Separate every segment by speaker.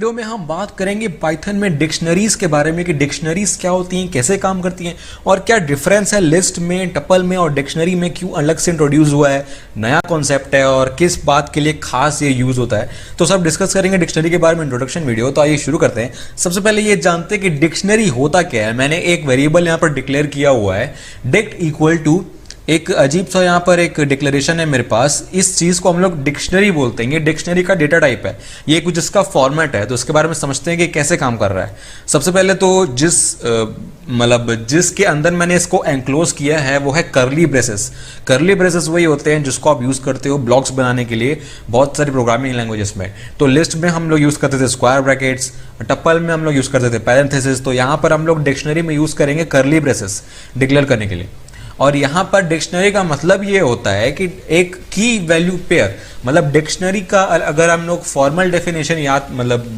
Speaker 1: Video में हम बात करेंगे पाइथन में डिक्शनरीज के बारे में कि डिक्शनरीज क्या होती हैं, कैसे काम करती हैं और क्या डिफरेंस है लिस्ट में, टपल में और डिक्शनरी में, क्यों अलग से इंट्रोड्यूस हुआ है, नया कॉन्सेप्ट है और किस बात के लिए खास ये यूज होता है। तो सब डिस्कस करेंगे डिक्शनरी के बारे में, इंट्रोडक्शन वीडियो। तो आइए शुरू करते हैं। सबसे पहले ये जानते हैं कि डिक्शनरी होता क्या है। मैंने एक वेरिएबल यहाँ पर डिक्लेयर किया हुआ है डिक्ट इक्वल टू, एक अजीब सा यहाँ पर एक डिक्लेरेशन है मेरे पास। इस चीज को हम लोग डिक्शनरी बोलते हैं। ये डिक्शनरी का डेटा टाइप है, ये कुछ इसका फॉर्मेट है। तो इसके बारे में समझते हैं कि कैसे काम कर रहा है। सबसे पहले तो जिसके अंदर मैंने इसको एनक्लोज किया है वो है करली ब्रेसेस। करली ब्रेसेस वही होते हैं जिसको आप यूज करते हो ब्लॉक्स बनाने के लिए बहुत सारी प्रोग्रामिंग लैंग्वेजेस में। तो लिस्ट में हम लोग यूज करते थे स्क्वायर ब्रैकेट्स, टप्पल में हम लोग यूज करते थे पैरेंथेसिस। तो यहाँ पर हम लोग डिक्शनरी में यूज करेंगे करली ब्रेसेस डिक्लेयर करने के लिए। और यहां पर डिक्शनरी का मतलब ये होता है कि एक की वैल्यू पेयर, मतलब डिक्शनरी का अगर हम लोग फॉर्मल डेफिनेशन याद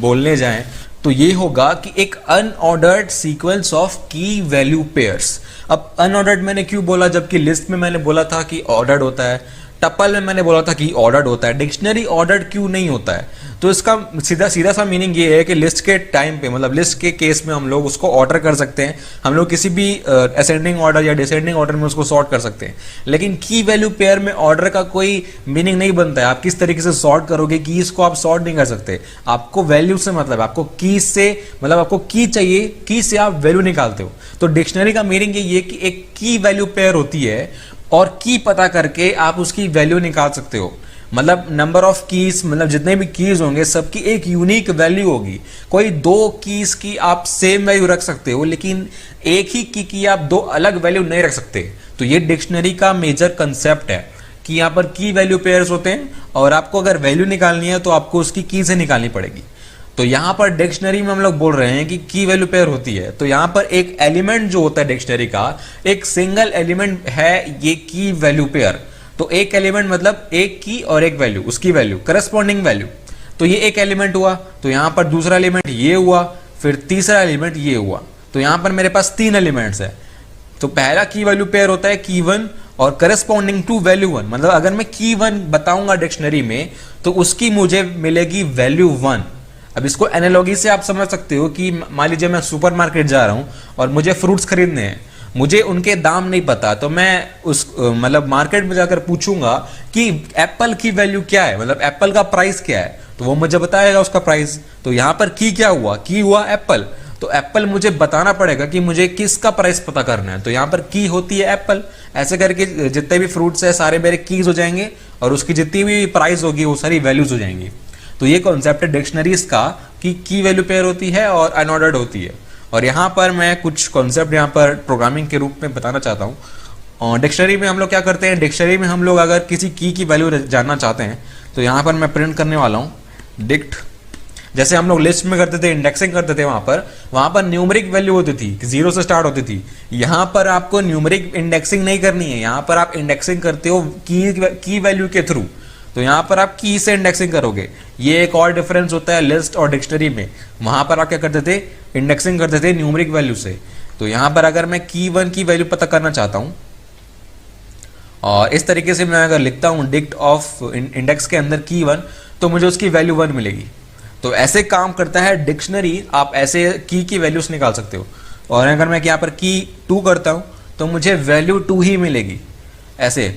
Speaker 1: बोलने जाएं तो ये होगा कि एक अनऑर्डर्ड सीक्वेंस ऑफ की वैल्यू पेयर्स। अब अनऑर्डर्ड मैंने क्यों बोला, जबकि लिस्ट में मैंने बोला था कि ऑर्डर्ड होता है, टपल में मैंने बोला था कि ऑर्डर्ड होता है। डिक्शनरी ऑर्डर्ड क्यों नहीं होता है? तो इसका सीधा सा मीनिंग ये है कि लिस्ट के टाइम पे, मतलब लिस्ट के केस में हम लोग उसको ऑर्डर कर सकते हैं। हम लोग किसी भी असेंडिंग ऑर्डर या डिसेंडिंग ऑर्डर में उसको सॉर्ट कर सकते हैं। लेकिन की वैल्यू पेयर में ऑर्डर का कोई मीनिंग नहीं बनता है। आप किस तरीके से सॉर्ट करोगे, कीज को आप सॉर्ट नहीं कर सकते। आपको वैल्यू से मतलब, आपको की से मतलब आपको की चाहिए, की से आप वैल्यू निकालते हो। तो डिक्शनरी का मीनिंग ये कि एक की वैल्यू पेयर होती है और की पता करके आप उसकी वैल्यू निकाल सकते हो। मतलब नंबर ऑफ कीज, मतलब जितने भी कीज होंगे सबकी एक यूनिक वैल्यू होगी। कोई दो कीज की आप सेम वैल्यू रख सकते हो, लेकिन एक ही की आप दो अलग वैल्यू नहीं रख सकते। तो ये डिक्शनरी का मेजर कंसेप्ट है कि यहाँ पर की वैल्यू पेयर्स होते हैं और आपको अगर वैल्यू निकालनी है तो आपको उसकी की से निकालनी पड़ेगी। तो यहां पर डिक्शनरी में हम लोग बोल रहे हैं कि की वैल्यू पेयर होती है। तो यहां पर एक एलिमेंट जो होता है डिक्शनरी का, एक सिंगल एलिमेंट है ये की वैल्यू पेयर। तो एक एलिमेंट मतलब एक की और एक वैल्यू, उसकी वैल्यू, करस्पॉन्डिंग वैल्यू। तो ये एक एलिमेंट हुआ। तो यहां पर दूसरा एलिमेंट ये हुआ, फिर तीसरा एलिमेंट ये हुआ। तो यहां पर मेरे पास तीन एलिमेंट्स है। तो पहला की वैल्यू पेयर होता है की वन और करस्पॉन्डिंग टू वैल्यू वन। मतलब अगर मैं की वन बताऊंगा डिक्शनरी में तो उसकी मुझे मिलेगी वैल्यू वन। अब इसको एनालॉजी से आप समझ सकते हो कि मान लीजिए मैं सुपरमार्केट जा रहा हूं और मुझे फ्रूट्स खरीदने हैं, मुझे उनके दाम नहीं पता, तो मैं उस मार्केट में जाकर पूछूंगा कि एप्पल की वैल्यू क्या है, मतलब एप्पल का प्राइस क्या है, तो वो मुझे बताएगा उसका प्राइस। तो यहां पर की क्या हुआ, की हुआ एप्पल। तो एप्पल मुझे बताना पड़ेगा कि मुझे किसका प्राइस पता करना है। तो यहां पर की होती है एप्पल। ऐसे करके जितने भी फ्रूट्स है सारे मेरे कीज हो जाएंगे और उसकी जितनी भी प्राइस होगी वो सारी वैल्यूज हो जाएंगी। तो ये कॉन्सेप्ट है डिक्शनरीज का कि की वैल्यू पेयर होती है और अनऑर्डर्ड होती है। और यहाँ पर मैं कुछ कॉन्सेप्ट यहाँ पर प्रोग्रामिंग के रूप में बताना चाहता हूँ। और डिक्शनरी में हम लोग क्या करते हैं, डिक्शनरी में हम लोग अगर किसी की वैल्यू जानना चाहते हैं तो यहाँ पर मैं प्रिंट करने वाला हूँ डिक्ट। जैसे हम लोग लिस्ट में करते थे, इंडेक्सिंग करते थे, वहां पर न्यूमेरिक वैल्यू होती थी, जीरो से स्टार्ट होती थी। यहाँ पर आपको न्यूमेरिक इंडेक्सिंग नहीं करनी है, यहाँ पर आप इंडेक्सिंग करते हो की वैल्यू के थ्रू। तो यहां पर आप की से इंडेक्सिंग करोगे। ये एक और डिफरेंस होता है लिस्ट और डिक्शनरी में। वहां पर आप क्या करते थे, इंडेक्सिंग करते थे न्यूमेरिक वैल्यू से। तो यहां पर अगर मैं की वन की वैल्यू पता करना चाहता हूं और इस तरीके से मैं अगर लिखता हूं डिक्ट ऑफ इंडेक्स के अंदर की वन, तो मुझे उसकी वैल्यू वन मिलेगी। तो ऐसे काम करता है डिक्शनरी। आप ऐसे की वैल्यूज निकाल सकते हो। और अगर मैं यहाँ पर की टू करता हूं तो मुझे वैल्यू टू ही मिलेगी ऐसे।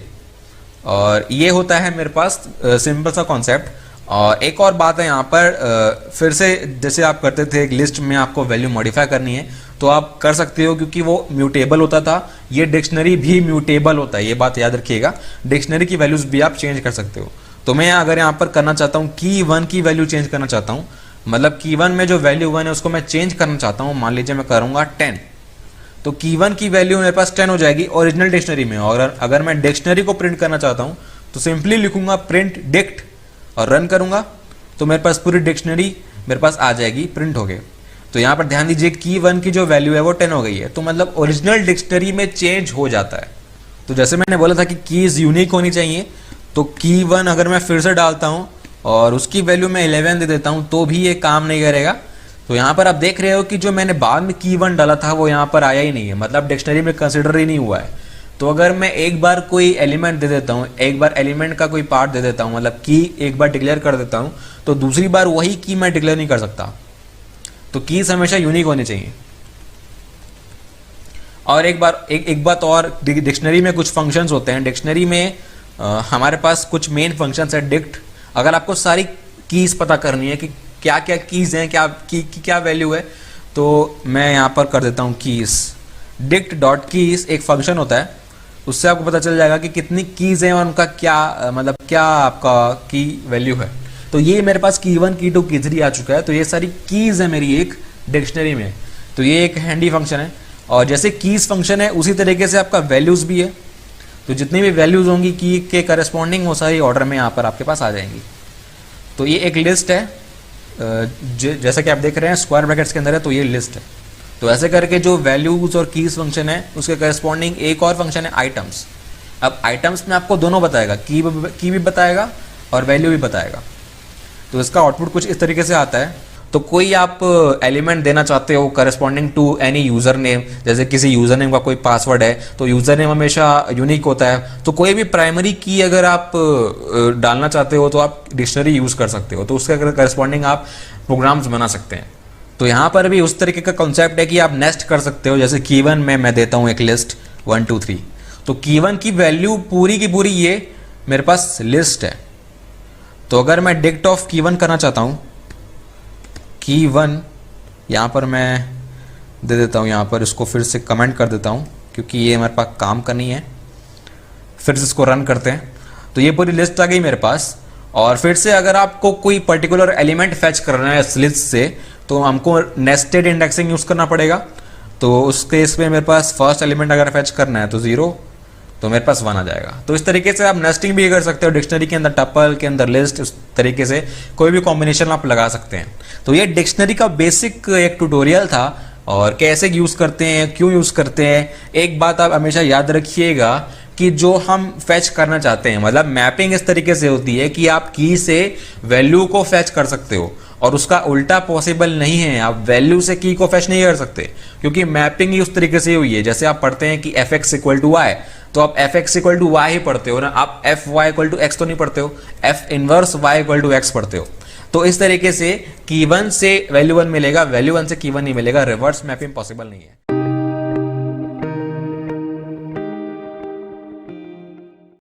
Speaker 1: और ये होता है मेरे पास सिंपल सा कॉन्सेप्ट। और एक और बात है यहाँ पर, फिर से जैसे आप करते थे एक लिस्ट में आपको वैल्यू मॉडिफाई करनी है तो आप कर सकते हो, क्योंकि वो म्यूटेबल होता था। ये डिक्शनरी भी म्यूटेबल होता है, ये बात याद रखिएगा। डिक्शनरी की वैल्यूज भी आप चेंज कर सकते हो। तो मैं अगर यहाँ पर करना चाहता हूँ की वन की वैल्यू चेंज करना चाहता हूँ, मतलब की वन में जो वैल्यू वन है उसको मैं चेंज करना चाहता हूँ। मान लीजिए मैं करूँगा 10, तो की वन की वैल्यू मेरे पास 10 हो जाएगी ओरिजिनल डिक्शनरी में। और अगर मैं डिक्शनरी को प्रिंट करना चाहता हूं तो सिंपली लिखूंगा प्रिंट डिक्ट और रन करूंगा तो मेरे पास पूरी डिक्शनरी मेरे पास आ जाएगी, प्रिंट हो गए। तो यहां पर ध्यान दीजिए की वन की जो वैल्यू है वो 10 हो गई है। तो मतलब ओरिजिनल डिक्शनरी में चेंज हो जाता है। तो जैसे मैंने बोला था कि कीज यूनिक होनी चाहिए, तो की वन अगर मैं फिर से डालता हूं और उसकी वैल्यू मैं 11 दे देता हूं तो भी ये काम नहीं करेगा। तो यहाँ पर आप देख रहे हो कि जो मैंने बाद में की वन डाला था वो यहाँ पर आया ही नहीं है, मतलब डिक्शनरी में कंसिडर ही नहीं हुआ है। तो अगर मैं एक बार कोई एलिमेंट दे देता हूँ, एक बार एलिमेंट का कोई पार्ट दे देता हूँ, मतलब की एक बार डिक्लेयर कर देता हूँ, तो दूसरी बार वही की मैं डिक्लेयर नहीं कर सकता। तो कीज हमेशा यूनिक होनी चाहिए। और एक बात और, डिक्शनरी में कुछ फंक्शंस होते हैं। डिक्शनरी में हमारे पास कुछ मेन फंक्शंस है डिक्ट। अगर आपको सारी कीज पता करनी है कि क्या क्या कीज हैं, क्या की क्या वैल्यू है, तो मैं यहाँ पर कर देता हूँ कीज। डिक्ट डॉट कीज एक फंक्शन होता है, उससे आपको पता चल जाएगा कि कितनी कीज हैं और उनका क्या मतलब क्या आपका की वैल्यू है। तो ये मेरे पास की 1 की 2 की 3 आ चुका है। तो ये सारी कीज है मेरी एक डिक्शनरी में। तो ये एक हैंडी फंक्शन है। और जैसे कीज फंक्शन है उसी तरीके से आपका वैल्यूज भी है। तो जितनी भी वैल्यूज होंगी की के करस्पॉन्डिंग वो सारी ऑर्डर में यहाँ पर आपके पास आ जाएंगी। तो ये एक लिस्ट है, जैसा कि आप देख रहे हैं स्क्वायर ब्रैकेट्स के अंदर है, तो ये लिस्ट है। तो ऐसे करके जो वैल्यूज और कीज फंक्शन है उसके करस्पॉन्डिंग एक और फंक्शन है आइटम्स। अब आइटम्स में आपको दोनों बताएगा, की भी बताएगा और वैल्यू भी बताएगा। तो इसका आउटपुट कुछ इस तरीके से आता है। तो कोई आप एलिमेंट देना चाहते हो corresponding to any user name, जैसे किसी यूजर नेम का कोई पासवर्ड है तो यूजर नेम हमेशा यूनिक होता है। तो कोई भी प्राइमरी की अगर आप डालना चाहते हो तो आप डिक्शनरी यूज कर सकते हो। तो उसके करस्पॉन्डिंग आप प्रोग्राम्स बना सकते हैं। तो यहाँ पर भी उस तरीके का कॉन्सेप्ट है कि आप नेस्ट कर सकते हो। जैसे की 1 में मैं देता हूँ एक लिस्ट 1 2 3। तो की 1 की वैल्यू पूरी की पूरी ये मेरे पास लिस्ट है। तो अगर मैं डिक्ट ऑफ की 1 करना चाहता हूँ, की 1 यहाँ पर मैं दे देता हूँ, यहाँ पर इसको फिर से कमेंट कर देता हूँ क्योंकि ये मेरे पास काम करनी है। फिर से इसको रन करते हैं। तो ये पूरी लिस्ट आ गई मेरे पास। और फिर से अगर आपको कोई पर्टिकुलर एलिमेंट फैच करना है इस लिस्ट से तो हमको नेस्टेड इंडेक्सिंग यूज करना पड़ेगा। तो उस केस में मेरे पास फर्स्ट एलिमेंट अगर फैच करना है तो 0, तो मेरे पास 1 आ जाएगा। तो इस तरीके से आप नेस्टिंग भी कर सकते हो डिक्शनरी के अंदर, टपल के अंदर लिस्ट, इस तरीके से कोई भी कॉम्बिनेशन आप लगा सकते हैं। तो ये डिक्शनरी का बेसिक एक ट्यूटोरियल था और कैसे यूज करते हैं, क्यों यूज करते हैं। एक बात आप हमेशा याद रखिएगा कि जो हम फैच करना चाहते हैं, मतलब मैपिंग इस तरीके से होती है कि आप की से वैल्यू को फैच कर सकते हो और उसका उल्टा पॉसिबल नहीं है। आप वैल्यू से की को फैच नहीं कर सकते क्योंकि मैपिंग ही उस तरीके से हुई है। जैसे आप पढ़ते हैं कि fx इक्वल टू वाई, तो आप fx इक्वल टू वाई ही पढ़ते हो ना, आप fy इक्वल टू x तो नहीं पढ़ते हो, f inverse y equal to x पढ़ते हो। तो इस तरीके से की 1 से वैल्यू 1 मिलेगा, वैल्यू 1 से की 1 नहीं मिलेगा। रिवर्स मैपिंग पॉसिबल नहीं है।